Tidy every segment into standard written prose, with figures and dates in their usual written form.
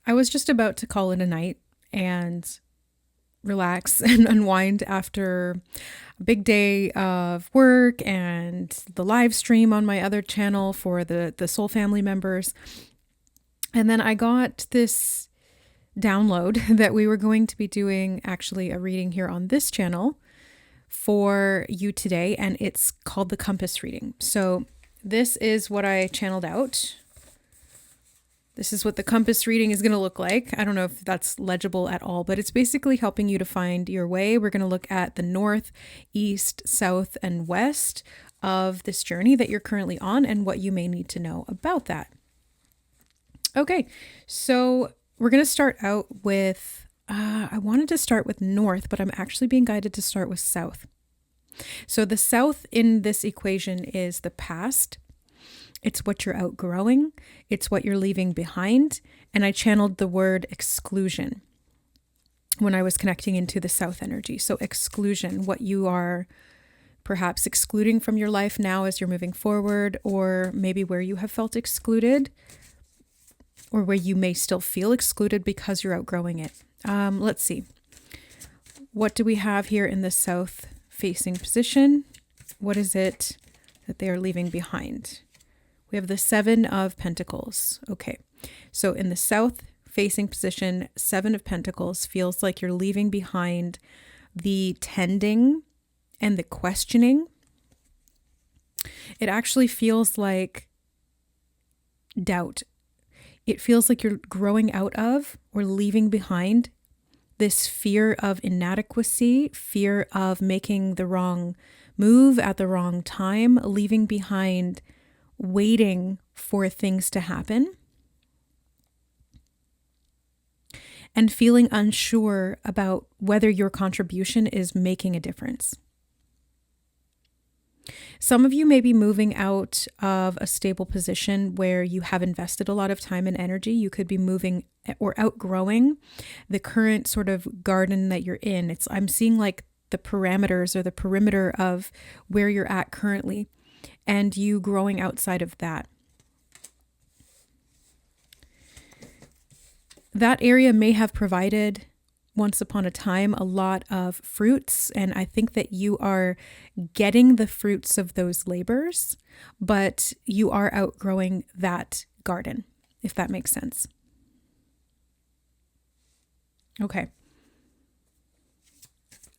I was just about to call it a night and relax and unwind after a big day of work and the live stream on my other channel for the Soul Family members. And then I got this download that we were going to be doing actually a reading here on this channel for you today, and it's called the Compass reading. So this is what I channeled out. This is what the compass reading is going to look like. I don't know if that's legible at all, but it's basically helping you to find your way. We're going to look at the north, east, south, and west of this journey that you're currently on and what you may need to know about that. Okay, so we're going to start out with, I wanted to start with north, but I'm actually being guided to start with south. So the south in this equation is the past. It's what you're outgrowing. It's what you're leaving behind. And I channeled the word exclusion when I was connecting into the south energy. So exclusion, what you are perhaps excluding from your life now as you're moving forward, or maybe where you have felt excluded, or where you may still feel excluded because you're outgrowing it. Let's see. What do we have here in the south facing position? What is it that they are leaving behind? We have the Seven of Pentacles. Okay, so in the south facing position, Seven of Pentacles feels like you're leaving behind the tending and the questioning. It actually feels like doubt. It feels like you're growing out of or leaving behind this fear of inadequacy, fear of making the wrong move at the wrong time, leaving behind waiting for things to happen, and feeling unsure about whether your contribution is making a difference. Some of you may be moving out of a stable position where you have invested a lot of time and energy. You could be moving or outgrowing the current sort of garden that you're in. I'm seeing like the parameters or the perimeter of where you're at currently, and you growing outside of that. That area may have provided, once upon a time, a lot of fruits, and I think that you are getting the fruits of those labors, but you are outgrowing that garden, if that makes sense. Okay.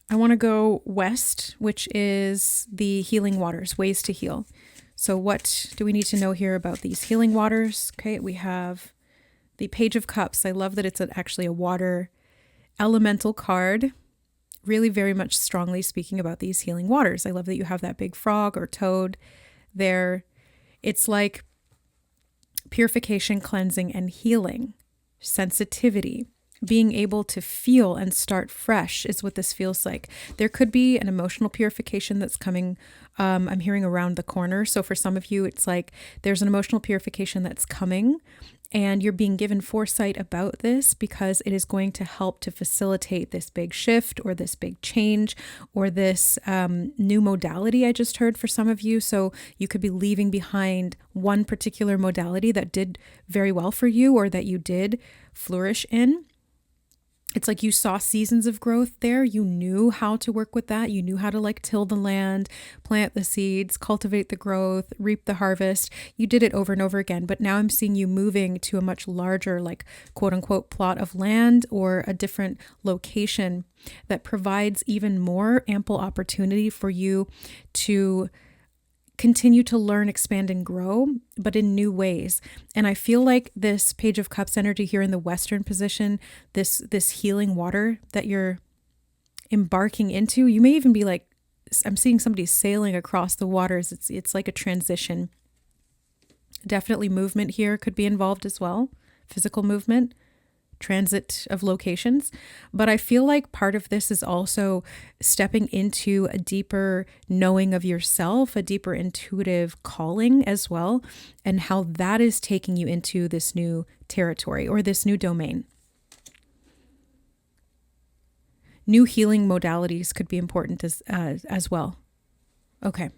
I want to go west, which is the healing waters, ways to heal. So what do we need to know here about these healing waters? Okay, we have the Page of Cups. I love that it's actually a water elemental card, really very much strongly speaking about these healing waters. I love that you have that big frog or toad there. It's like purification, cleansing, and healing, sensitivity. Being able to feel and start fresh is what this feels like. There could be an emotional purification that's coming, I'm hearing, around the corner. So for some of you, it's like there's an emotional purification that's coming, and you're being given foresight about this because it is going to help to facilitate this big shift or this big change or this new modality I just heard for some of you. So you could be leaving behind one particular modality that did very well for you or that you did flourish in. It's like you saw seasons of growth there. You knew how to work with that. You knew how to like till the land, plant the seeds, cultivate the growth, reap the harvest. You did it over and over again. But now I'm seeing you moving to a much larger, like quote unquote, plot of land or a different location that provides even more ample opportunity for you to continue to learn, expand, and grow, but in new ways. And I feel like this Page of Cups energy here in the Western position, this healing water that you're embarking into, you may even be like, I'm seeing somebody sailing across the waters. It's like a transition. Definitely movement here could be involved as well. Physical movement, transit of locations. But I feel like part of this is also stepping into a deeper knowing of yourself, a deeper intuitive calling as well, and how that is taking you into this new territory or this new domain. New healing modalities could be important as well. Okay.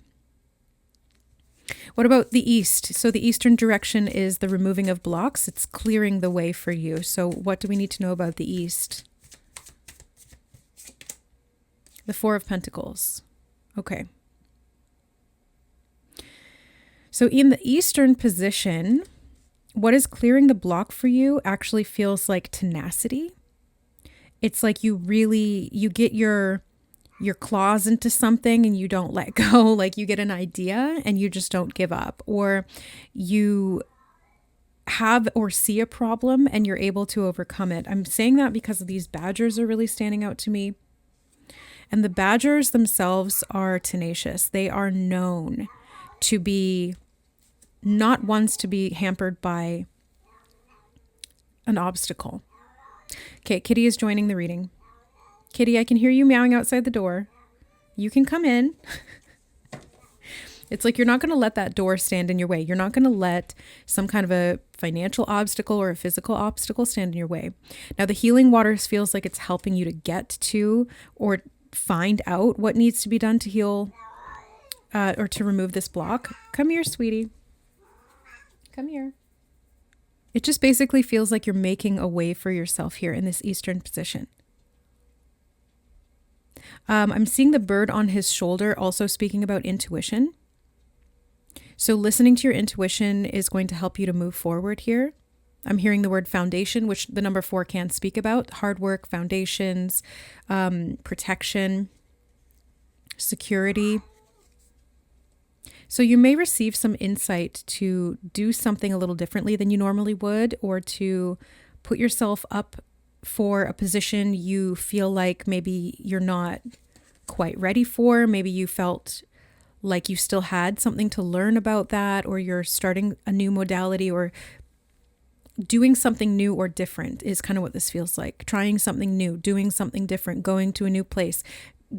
What about the east? So the eastern direction is the removing of blocks. It's clearing the way for you. So what do we need to know about the east? The Four of Pentacles. Okay. So in the eastern position, what is clearing the block for you actually feels like tenacity. It's like you get your claws into something and you don't let go. Like you get an idea and you just don't give up, or you have or see a problem and you're able to overcome it. I'm saying that because these badgers are really standing out to me. And the badgers themselves are tenacious. They are known to be not ones to be hampered by an obstacle. Okay, Kitty is joining the reading. Kitty, I can hear you meowing outside the door. You can come in. It's like you're not going to let that door stand in your way. You're not going to let some kind of a financial obstacle or a physical obstacle stand in your way. Now, the healing waters feels like it's helping you to get to or find out what needs to be done to heal or to remove this block. Come here, sweetie. Come here. It just basically feels like you're making a way for yourself here in this eastern position. I'm seeing the bird on his shoulder also speaking about intuition. So listening to your intuition is going to help you to move forward here. I'm hearing the word foundation, which the number 4 can speak about. Hard work, foundations, protection, security. So you may receive some insight to do something a little differently than you normally would, or to put yourself up for a position you feel like maybe you're not quite ready for. Maybe you felt like you still had something to learn about that, or you're starting a new modality, or doing something new or different is kind of what this feels like. Trying something new, doing something different, going to a new place,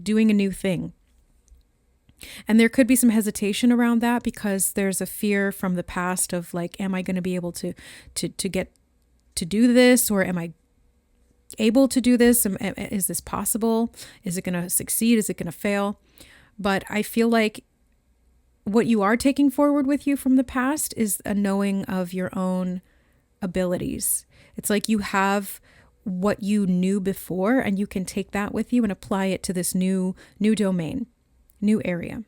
doing a new thing. And there could be some hesitation around that because there's a fear from the past of like, am I going to be able to get to do this? Or am I able to do this? Is this possible? Is it going to succeed? Is it going to fail? But I feel like what you are taking forward with you from the past is a knowing of your own abilities. It's like you have what you knew before and you can take that with you and apply it to this new domain, new area.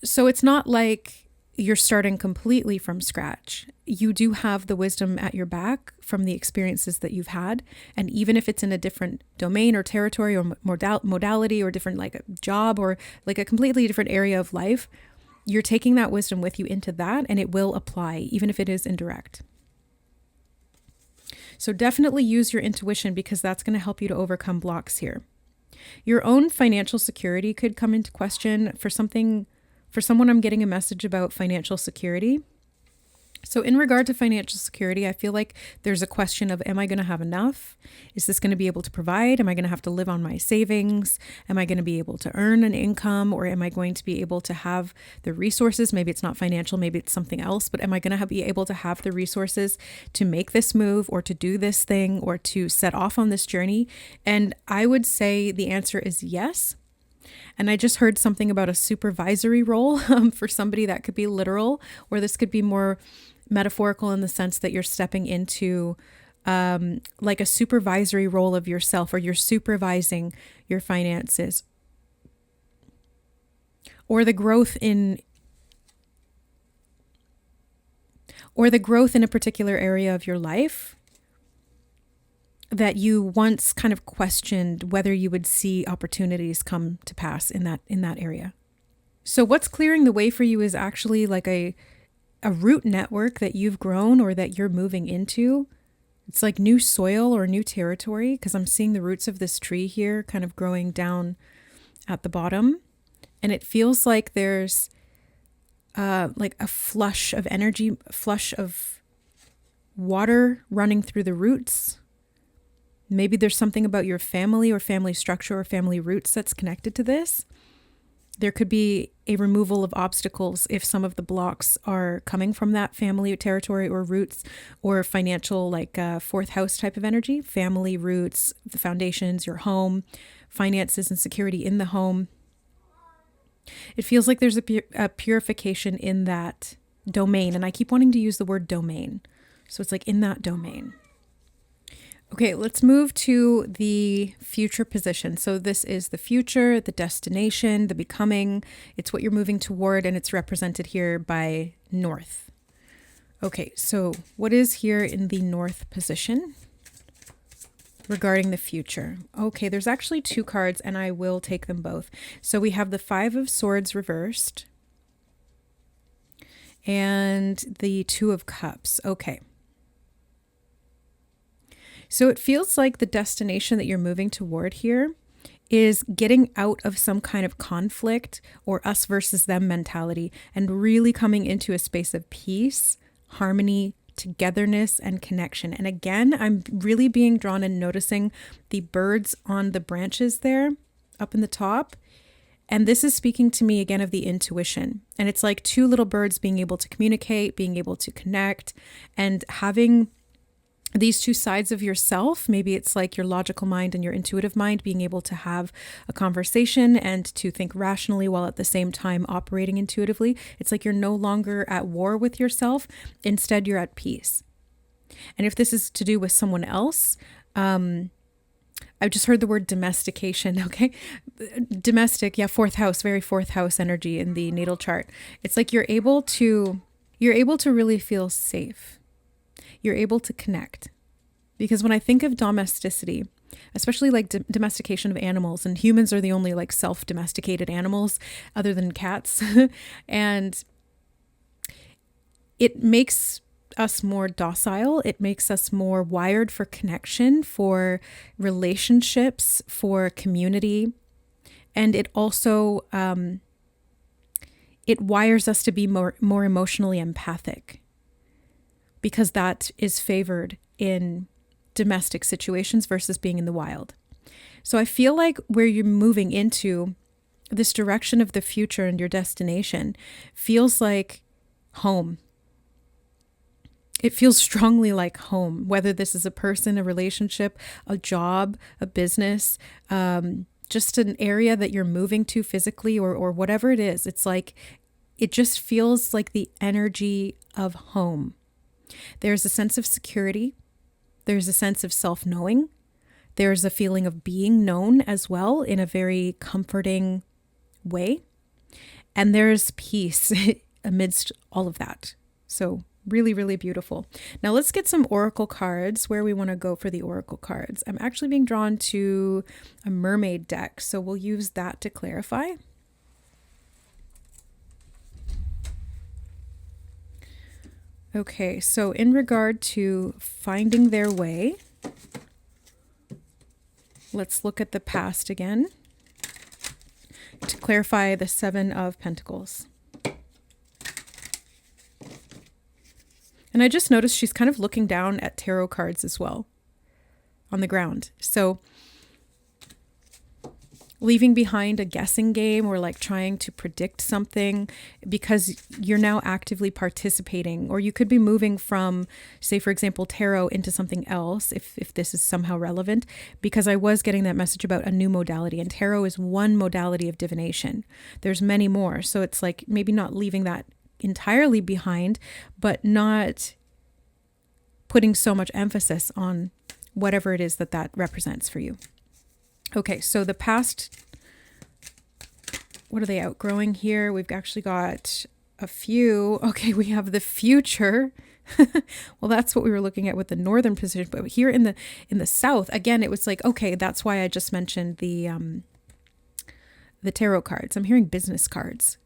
So it's not like you're starting completely from scratch. You do have the wisdom at your back from the experiences that you've had. And even if it's in a different domain or territory or modality or different, like a job or like a completely different area of life, you're taking that wisdom with you into that, and it will apply even if it is indirect. So definitely use your intuition because that's going to help you to overcome blocks here. Your own financial security could come into question for someone. I'm getting a message about financial security. So in regard to financial security, I feel like there's a question of, am I going to have enough? Is this going to be able to provide? Am I going to have to live on my savings? Am I going to be able to earn an income? Or am I going to be able to have the resources? Maybe it's not financial, maybe it's something else, but am I going to be able to have the resources to make this move or to do this thing or to set off on this journey? And I would say the answer is yes. And I just heard something about a supervisory role for somebody. That could be literal, or this could be more metaphorical in the sense that you're stepping into like a supervisory role of yourself, or you're supervising your finances, or the growth in a particular area of your life that you once kind of questioned whether you would see opportunities come to pass in that area. So what's clearing the way for you is actually like a root network that you've grown or that you're moving into. It's like new soil or new territory, because I'm seeing the roots of this tree here kind of growing down at the bottom. And it feels like there's like a flush of energy, flush of water running through the roots. Maybe there's something about your family or family structure or family roots that's connected to this. There could be a removal of obstacles if some of the blocks are coming from that family or territory or roots or financial, like fourth house type of energy, family roots, the foundations, your home, finances and security in the home. It feels like there's a purification in that domain. And I keep wanting to use the word domain. So it's like in that domain. Okay, let's move to the future position. So this is the future, the destination, the becoming. It's what you're moving toward, and it's represented here by north. Okay, so what is here in the north position regarding the future? Okay, there's actually two cards, and I will take them both. So we have the Five of Swords reversed and the Two of Cups. Okay. So it feels like the destination that you're moving toward here is getting out of some kind of conflict or us versus them mentality and really coming into a space of peace, harmony, togetherness, and connection. And again, I'm really being drawn and noticing the birds on the branches there up in the top. And this is speaking to me again of the intuition. And it's like two little birds being able to communicate, being able to connect, and having these two sides of yourself. Maybe it's like your logical mind and your intuitive mind being able to have a conversation and to think rationally while at the same time operating intuitively. It's like you're no longer at war with yourself. Instead, you're at peace. And if this is to do with someone else, I've just heard the word domestication. Okay. Domestic. Yeah. Fourth house, very fourth house energy in the natal chart. It's like you're able to really feel safe. You're able to connect. Because when I think of domesticity, especially like domestication of animals, and humans are the only like self-domesticated animals other than cats, and it makes us more docile. It makes us more wired for connection, for relationships, for community. And it also, it wires us to be more emotionally empathic, because that is favored in domestic situations versus being in the wild. So I feel like where you're moving into, this direction of the future and your destination, feels like home. It feels strongly like home, whether this is a person, a relationship, a job, a business, just an area that you're moving to physically, or whatever it is. It's like, it just feels like the energy of home. There's a sense of security. There's a sense of self-knowing. There's a feeling of being known as well in a very comforting way. And there's peace amidst all of that. So really, really beautiful. Now let's get some oracle cards, where we want to go for the oracle cards. I'm actually being drawn to a mermaid deck, so we'll use that to clarify. Okay, so in regard to finding their way, let's look at the past again to clarify the Seven of Pentacles. And I just noticed she's kind of looking down at tarot cards as well on the ground. So leaving behind a guessing game or like trying to predict something, because you're now actively participating, or you could be moving from, say, for example, tarot into something else, if this is somehow relevant, because I was getting that message about a new modality, and tarot is one modality of divination. There's many more. So it's like maybe not leaving that entirely behind, but not putting so much emphasis on whatever it is that represents for you. Okay, so the past, what are they outgrowing here? We've actually got a few. Okay, we have the future. Well, that's what we were looking at with the northern position, but here in the south, again, it was like, okay, that's why I just mentioned the tarot cards. I'm hearing business cards.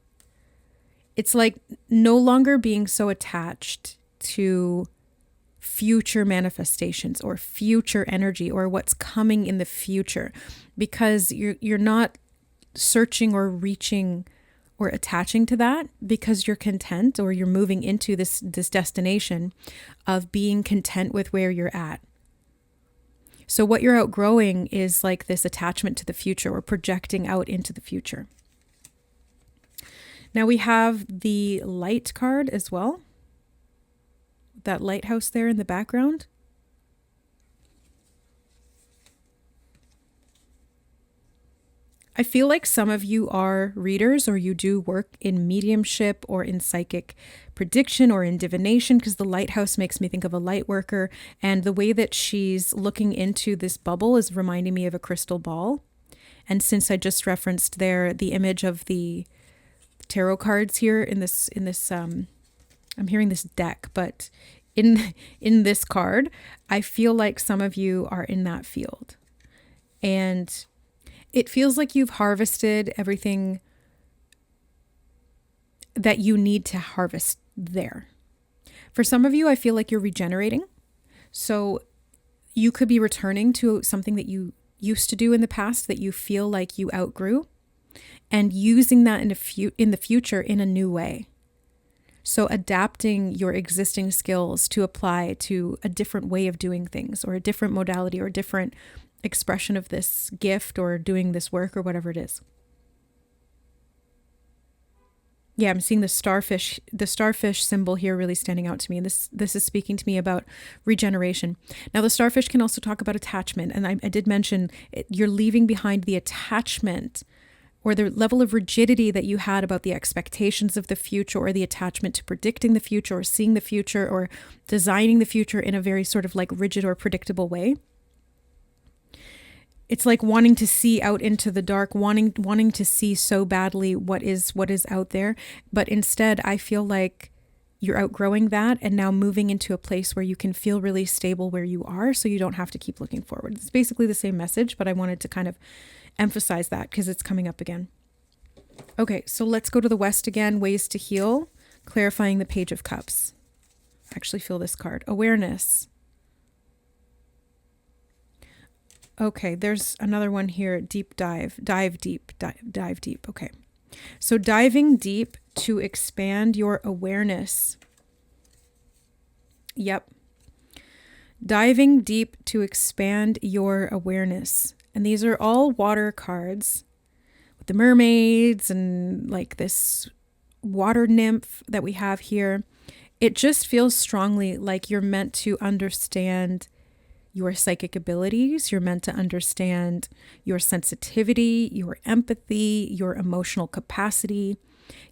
It's like no longer being so attached to future manifestations or future energy or what's coming in the future, because you're not searching or reaching or attaching to that, because you're content, or you're moving into this destination of being content with where you're at. So what you're outgrowing is like this attachment to the future, or projecting out into the future. Now we have the light card as well. That lighthouse there in the background. I feel like some of you are readers, or you do work in mediumship or in psychic prediction or in divination, because the lighthouse makes me think of a light worker. And the way that she's looking into this bubble is reminding me of a crystal ball. And since I just referenced there the image of the tarot cards here in this I'm hearing this deck, but in this card, I feel like some of you are in that field. And it feels like you've harvested everything that you need to harvest there. For some of you, I feel like you're regenerating. So you could be returning to something that you used to do in the past that you feel like you outgrew, and using that in the future in a new way. So adapting your existing skills to apply to a different way of doing things, or a different modality, or a different expression of this gift, or doing this work, or whatever it is. Yeah, I'm seeing the starfish symbol here really standing out to me. And this is speaking to me about regeneration. Now, the starfish can also talk about attachment. And I did mention you're leaving behind the attachment, or the level of rigidity that you had about the expectations of the future, or the attachment to predicting the future, or seeing the future, or designing the future in a very sort of like rigid or predictable way. It's like wanting to see out into the dark, wanting to see so badly what is out there. But instead, I feel like you're outgrowing that and now moving into a place where you can feel really stable where you are, so you don't have to keep looking forward. It's basically the same message, but I wanted to kind of emphasize that because it's coming up again. Okay, so let's go to the West again. Ways to heal, clarifying the Page of Cups. I actually feel this card. Awareness. Okay, there's another one here. Deep dive. Dive deep. Dive deep. Okay. So diving deep to expand your awareness. Yep. Diving deep to expand your awareness. And these are all water cards with the mermaids and like this water nymph that we have here. It just feels strongly like you're meant to understand your psychic abilities. You're meant to understand your sensitivity, your empathy, your emotional capacity.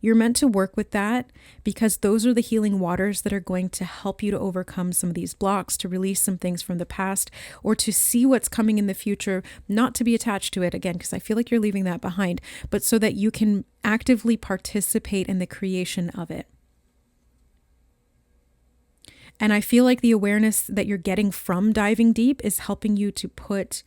You're meant to work with that, because those are the healing waters that are going to help you to overcome some of these blocks, to release some things from the past, or to see what's coming in the future, not to be attached to it again, because I feel like you're leaving that behind, but so that you can actively participate in the creation of it. And I feel like the awareness that you're getting from diving deep is helping you to put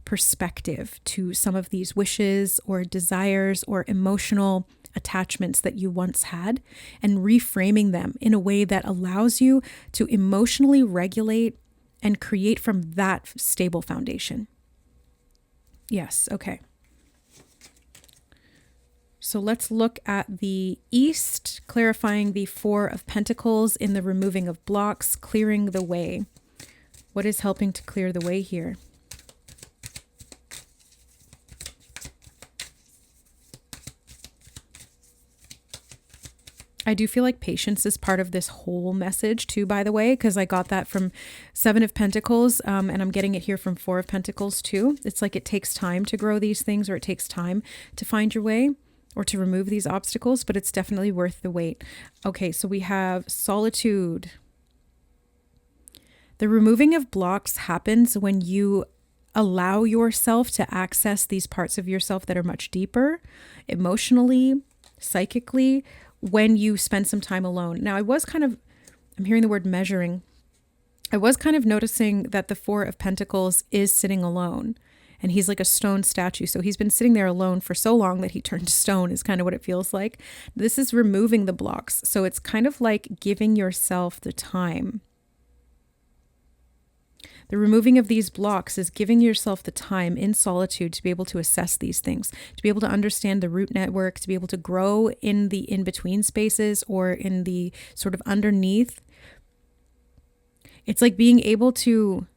perspective to some of these wishes or desires or emotional attachments that you once had, and reframing them in a way that allows you to emotionally regulate and create from that stable foundation. Yes, okay. So let's look at the East, clarifying the Four of Pentacles in the removing of blocks, clearing the way. What is helping to clear the way here? I do feel like patience is part of this whole message too, by the way, because I got that from Seven of Pentacles, and I'm getting it here from Four of Pentacles too. It's like it takes time to grow these things, or it takes time to find your way, or to remove these obstacles, but it's definitely worth the wait. Okay, so we have solitude. The removing of blocks happens when you allow yourself to access these parts of yourself that are much deeper, emotionally, psychically, when you spend some time alone. Now, I'm hearing the word measuring. I was kind of noticing that the Four of Pentacles is sitting alone. And he's like a stone statue. So he's been sitting there alone for so long that he turned to stone, is kind of what it feels like. This is removing the blocks. So it's kind of like giving yourself the time. The removing of these blocks is giving yourself the time in solitude to be able to assess these things, to be able to understand the root network, to be able to grow in the in-between spaces, or in the sort of underneath. It's like being able to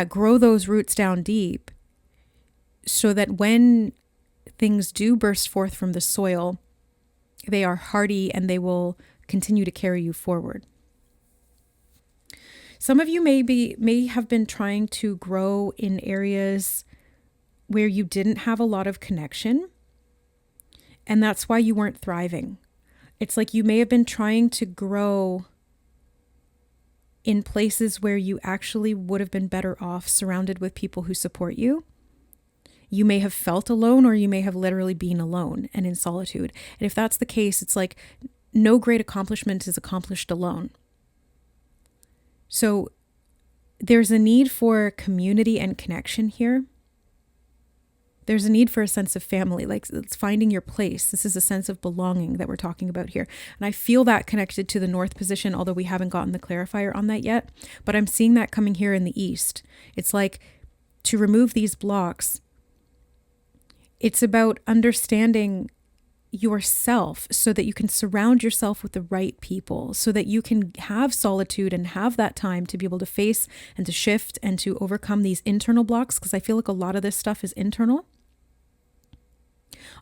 grow those roots down deep, so that when things do burst forth from the soil, they are hardy and they will continue to carry you forward. Some of you may have been trying to grow in areas where you didn't have a lot of connection, and that's why you weren't thriving. It's like you may have been trying to grow in places where you actually would have been better off surrounded with people who support you. You may have felt alone, or you may have literally been alone and in solitude. And if that's the case, it's like no great accomplishment is accomplished alone. So there's a need for community and connection here. There's a need for a sense of family, like it's finding your place. This is a sense of belonging that we're talking about here. And I feel that connected to the north position, although we haven't gotten the clarifier on that yet. But I'm seeing that coming here in the east. It's like to remove these blocks, it's about understanding yourself so that you can surround yourself with the right people, so that you can have solitude and have that time to be able to face and to shift and to overcome these internal blocks. Because I feel like a lot of this stuff is internal,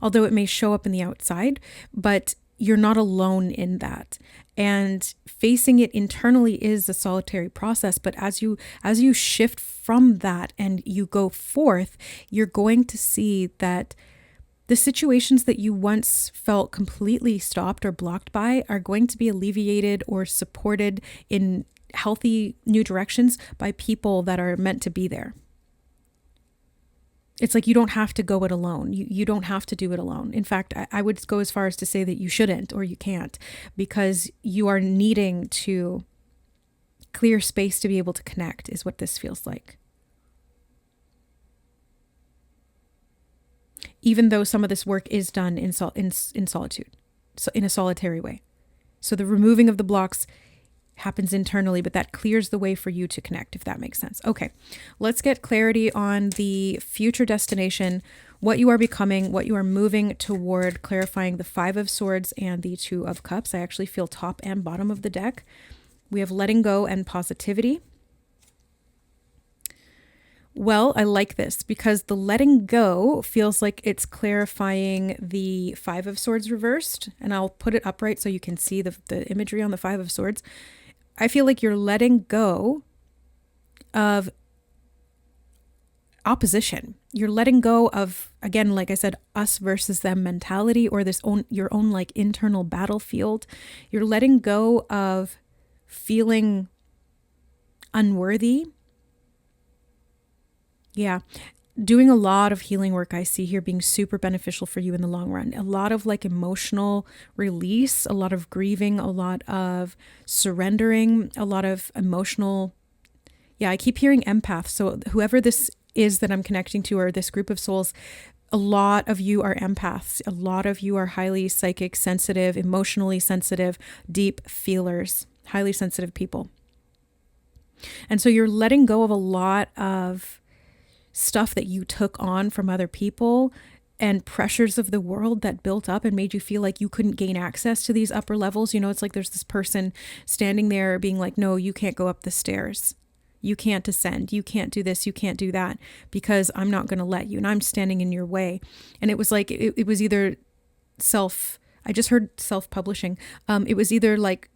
although it may show up in the outside, but you're not alone in that. And facing it internally is a solitary process. But as you shift from that and you go forth, you're going to see that the situations that you once felt completely stopped or blocked by are going to be alleviated or supported in healthy new directions by people that are meant to be there. It's like you don't have to go it alone. You don't have to do it alone. In fact, I would go as far as to say that you shouldn't or you can't, because you are needing to clear space to be able to connect is what this feels like. Even though some of this work is done in solitude, so in a solitary way. So the removing of the blocks happens internally, but that clears the way for you to connect, if that makes sense. Okay, let's get clarity on the future destination, what you are becoming, what you are moving toward, clarifying the 5 of Swords and the 2 of Cups. I actually feel top and bottom of the deck. We have letting go and positivity. Well, I like this because the letting go feels like it's clarifying the 5 of Swords reversed, and I'll put it upright so you can see the imagery on the 5 of Swords. I feel like you're letting go of opposition. You're letting go of, again, like I said, us versus them mentality, or your own like internal battlefield. You're letting go of feeling unworthy. Yeah. Doing a lot of healing work I see here being super beneficial for you in the long run. A lot of like emotional release, a lot of grieving, a lot of surrendering, a lot of emotional. Yeah, I keep hearing empath. So whoever this is that I'm connecting to, or this group of souls, a lot of you are empaths. A lot of you are highly psychic, sensitive, emotionally sensitive, deep feelers, highly sensitive people. And so you're letting go of a lot of stuff that you took on from other people and pressures of the world that built up and made you feel like you couldn't gain access to these upper levels. You know, it's like there's this person standing there being like, no, you can't go up the stairs. You can't ascend. You can't do this. You can't do that because I'm not going to let you. And I'm standing in your way. And it was like, it was either I just heard self-publishing. It was either like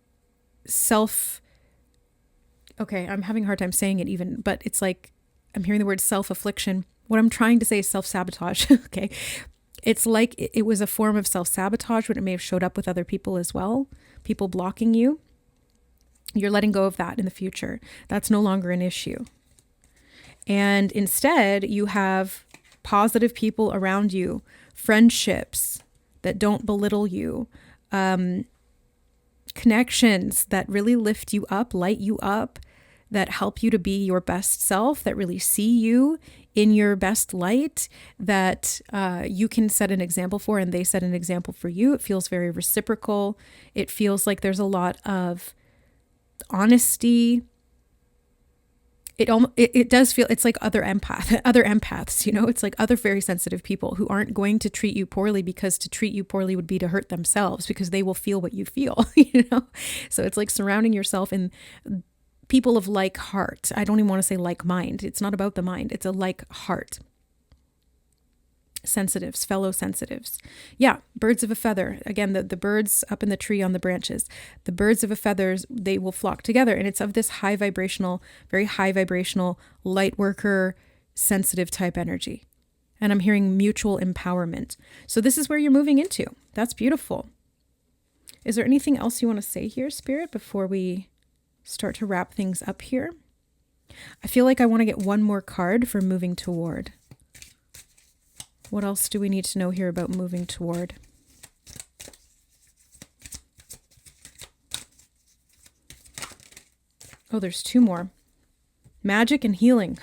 okay, I'm having a hard time saying it even, but it's like, I'm hearing the word self-affliction. What I'm trying to say is self-sabotage. Okay. It's like it was a form of self-sabotage, but it may have showed up with other people as well. People blocking you. You're letting go of that in the future. That's no longer an issue. And instead, you have positive people around you, friendships that don't belittle you, connections that really lift you up, light you up, that help you to be your best self, that really see you in your best light, that you can set an example for, and they set an example for you. It feels very reciprocal. It feels like there's a lot of honesty. It does feel, it's like other empaths, you know, it's like other very sensitive people who aren't going to treat you poorly, because to treat you poorly would be to hurt themselves, because they will feel what you feel, you know? So it's like surrounding yourself in people of like heart. I don't even want to say like mind. It's not about the mind. It's a like heart. Sensitives, fellow sensitives. Yeah, birds of a feather. Again, the birds up in the tree on the branches. The birds of a feather, they will flock together. And it's of this high vibrational, very high vibrational, light worker, sensitive type energy. And I'm hearing mutual empowerment. So this is where you're moving into. That's beautiful. Is there anything else you want to say here, Spirit, before we start to wrap things up here? I feel like I want to get one more card for moving toward. What else do we need to know here about moving toward? Oh, there's two more. Magic and healing.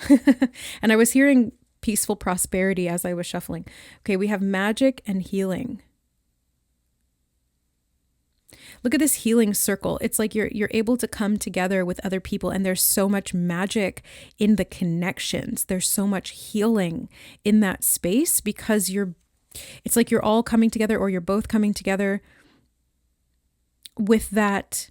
And I was hearing peaceful prosperity as I was shuffling. Okay, we have magic and healing. Look at this healing circle. It's like you're able to come together with other people, and there's so much magic in the connections. There's so much healing in that space because it's like you're all coming together, or you're both coming together with that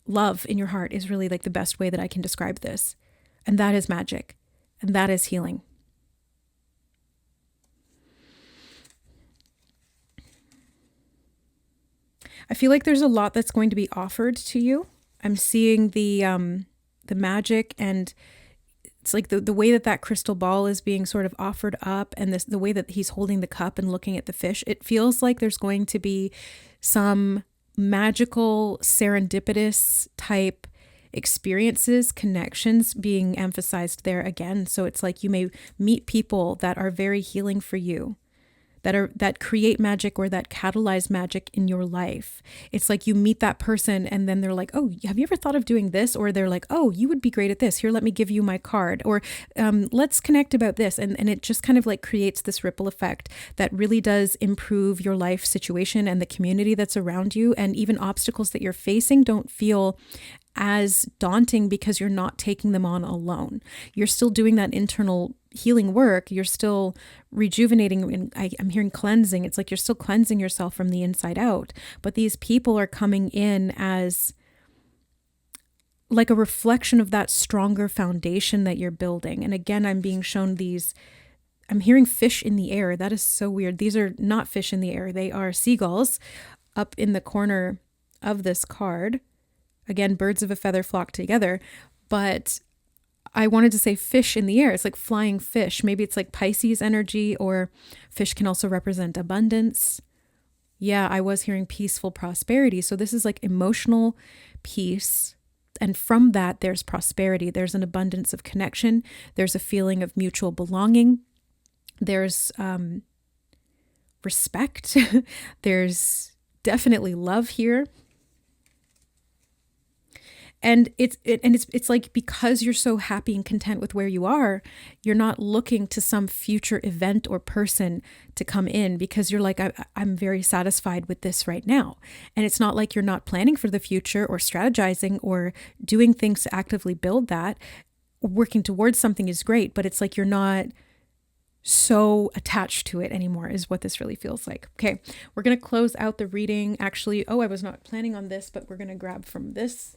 love in your heart is really like the best way that I can describe this. And that is magic. And that is healing. I feel like there's a lot that's going to be offered to you. I'm seeing the magic, and it's like the way that crystal ball is being sort of offered up, and the way that he's holding the cup and looking at the fish. It feels like there's going to be some magical, serendipitous type experiences, connections being emphasized there again. So it's like you may meet people that are very healing for you, that create magic or that catalyze magic in your life. It's like you meet that person and then they're like, oh, have you ever thought of doing this? Or they're like, oh, you would be great at this. Here, let me give you my card. Or let's connect about this. And it just kind of like creates this ripple effect that really does improve your life situation and the community that's around you. And even obstacles that you're facing don't feel as daunting because you're not taking them on alone. You're still doing that internal healing work. You're still rejuvenating. And I'm hearing cleansing. It's like you're still cleansing yourself from the inside out. But these people are coming in as like a reflection of that stronger foundation that you're building. And again, I'm being shown I'm hearing fish in the air. That is so weird. These are not fish in the air. They are seagulls up in the corner of this card. Again, birds of a feather flock together, but I wanted to say fish in the air. It's like flying fish. Maybe it's like Pisces energy, or fish can also represent abundance. Yeah, I was hearing peaceful prosperity. So this is like emotional peace. And from that, there's prosperity. There's an abundance of connection. There's a feeling of mutual belonging. There's respect. There's definitely love here. And it's like, because you're so happy and content with where you are, you're not looking to some future event or person to come in, because you're like, I'm very satisfied with this right now. And it's not like you're not planning for the future or strategizing or doing things to actively build that. Working towards something is great, but it's like you're not so attached to it anymore, is what this really feels like. Okay, we're going to close out the reading. Actually, I was not planning on this, but we're going to grab from this,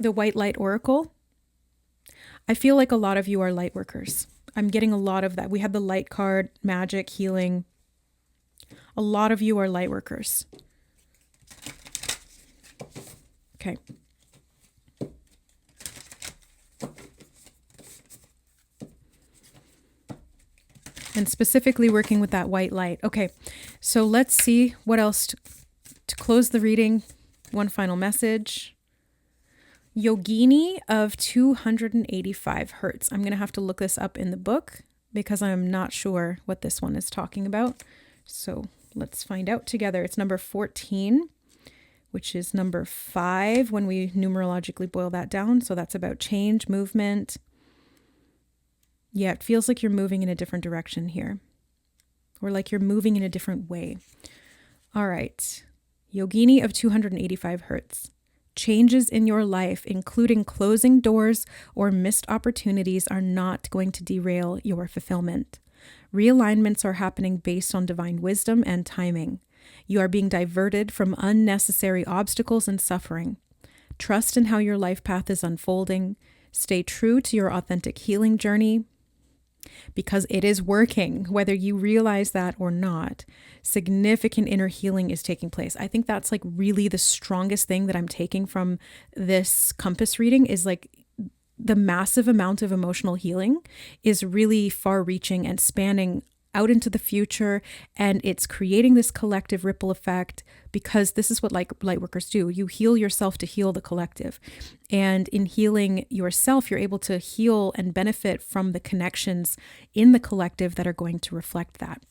the White Light Oracle. I feel like a lot of you are light workers. I'm getting a lot of that. We had the light card, magic, healing. A lot of you are light workers. Okay. And specifically working with that white light. Okay, so let's see what else to close the reading. One final message. Yogini of 285 hertz. I'm going to have to look this up in the book because I'm not sure what this one is talking about. So let's find out together. It's number 14, which is number 5 when we numerologically boil that down. So that's about change, movement. Yeah, it feels like you're moving in a different direction here, or like you're moving in a different way. All right. Yogini of 285 hertz. Changes in your life, including closing doors or missed opportunities, are not going to derail your fulfillment. Realignments are happening based on divine wisdom and timing. You are being diverted from unnecessary obstacles and suffering. Trust in how your life path is unfolding. Stay true to your authentic healing journey, because it is working, whether you realize that or not. Significant inner healing is taking place. I think that's like really the strongest thing that I'm taking from this compass reading, is like the massive amount of emotional healing is really far reaching and spanning out into the future, and it's creating this collective ripple effect, because this is what light workers do. You heal yourself to heal the collective, and in healing yourself, you're able to heal and benefit from the connections in the collective that are going to reflect that.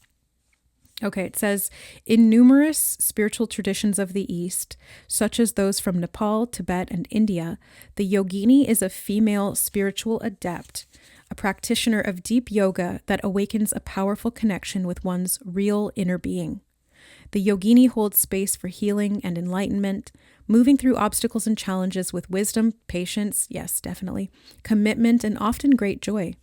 Okay, it says, in numerous spiritual traditions of the East, such as those from Nepal, Tibet, and India, the yogini is a female spiritual adept, a practitioner of deep yoga that awakens a powerful connection with one's real inner being. The yogini holds space for healing and enlightenment, moving through obstacles and challenges with wisdom, patience, yes, definitely, commitment, and often great joy.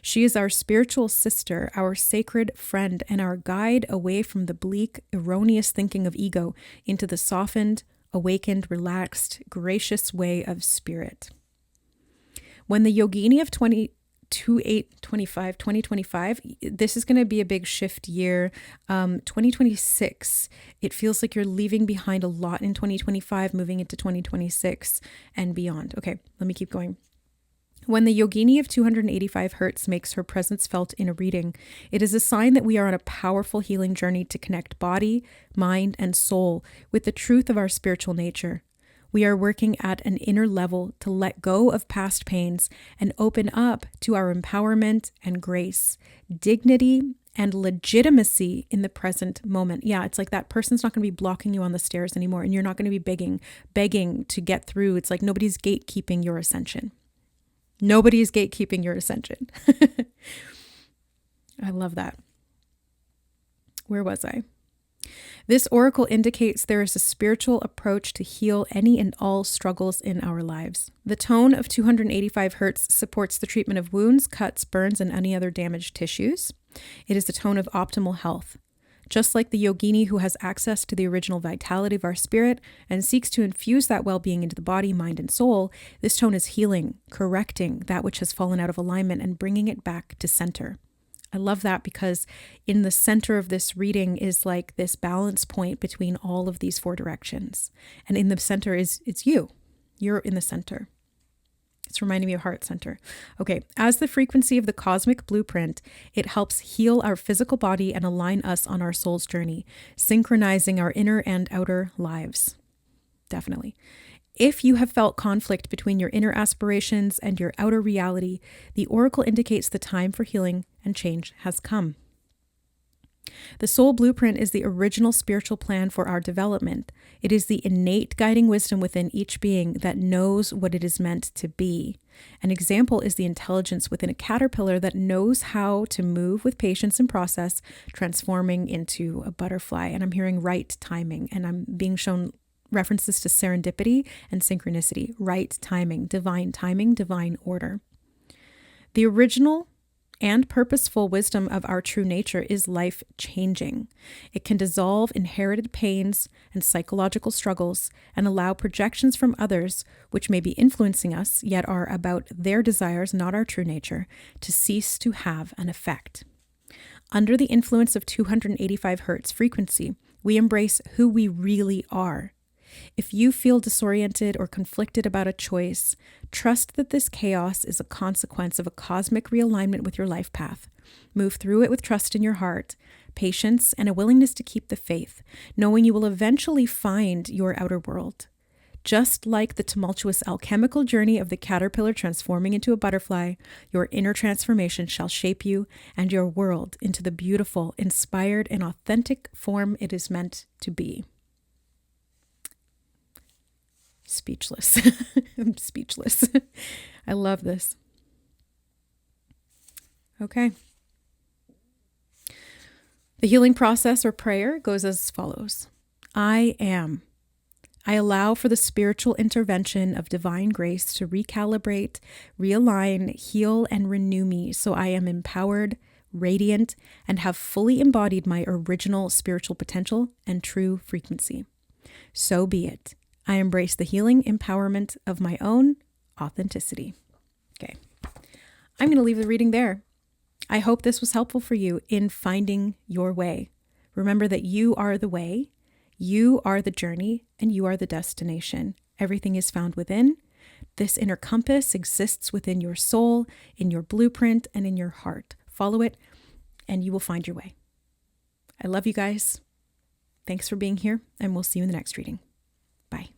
She is our spiritual sister, our sacred friend, and our guide away from the bleak, erroneous thinking of ego into the softened, awakened, relaxed, gracious way of spirit. When the yogini of 2025, this is going to be a big shift year. 2026, it feels like you're leaving behind a lot in 2025, moving into 2026 and beyond. Okay, let me keep going. When the yogini of 285 hertz makes her presence felt in a reading, it is a sign that we are on a powerful healing journey to connect body, mind, and soul with the truth of our spiritual nature. We are working at an inner level to let go of past pains and open up to our empowerment and grace, dignity, and legitimacy in the present moment. Yeah, it's like that person's not going to be blocking you on the stairs anymore, and you're not going to be begging to get through. It's like nobody's gatekeeping your ascension. Nobody is gatekeeping your ascension. I love that. Where was I? This oracle indicates there is a spiritual approach to heal any and all struggles in our lives. The tone of 285 hertz supports the treatment of wounds, cuts, burns, and any other damaged tissues. It is the tone of optimal health. Just like the yogini who has access to the original vitality of our spirit and seeks to infuse that well-being into the body, mind, and soul, this tone is healing, correcting that which has fallen out of alignment and bringing it back to center. I love that, because in the center of this reading is like this balance point between all of these four directions. And in the center it's you. You're in the center. It's reminding me of heart center. Okay, as the frequency of the cosmic blueprint, it helps heal our physical body and align us on our soul's journey, synchronizing our inner and outer lives. Definitely. If you have felt conflict between your inner aspirations and your outer reality, the oracle indicates the time for healing and change has come. The soul blueprint is the original spiritual plan for our development. It is the innate guiding wisdom within each being that knows what it is meant to be. An example is the intelligence within a caterpillar that knows how to move with patience and process, transforming into a butterfly. And I'm hearing right timing, and I'm being shown references to serendipity and synchronicity, right timing, divine order. The original and purposeful wisdom of our true nature is life-changing. It can dissolve inherited pains and psychological struggles and allow projections from others, which may be influencing us, yet are about their desires, not our true nature, to cease to have an effect. Under the influence of 285 hertz frequency, we embrace who we really are. If you feel disoriented or conflicted about a choice, trust that this chaos is a consequence of a cosmic realignment with your life path. Move through it with trust in your heart, patience, and a willingness to keep the faith, knowing you will eventually find your outer world. Just like the tumultuous alchemical journey of the caterpillar transforming into a butterfly, your inner transformation shall shape you and your world into the beautiful, inspired, and authentic form it is meant to be. Speechless. I'm speechless. I love this. Okay. The healing process or prayer goes as follows. I am. I allow for the spiritual intervention of divine grace to recalibrate, realign, heal, and renew me so I am empowered, radiant, and have fully embodied my original spiritual potential and true frequency. So be it. I embrace the healing empowerment of my own authenticity. Okay, I'm going to leave the reading there. I hope this was helpful for you in finding your way. Remember that you are the way, you are the journey, and you are the destination. Everything is found within. This inner compass exists within your soul, in your blueprint, and in your heart. Follow it, and you will find your way. I love you guys. Thanks for being here, and we'll see you in the next reading. Bye.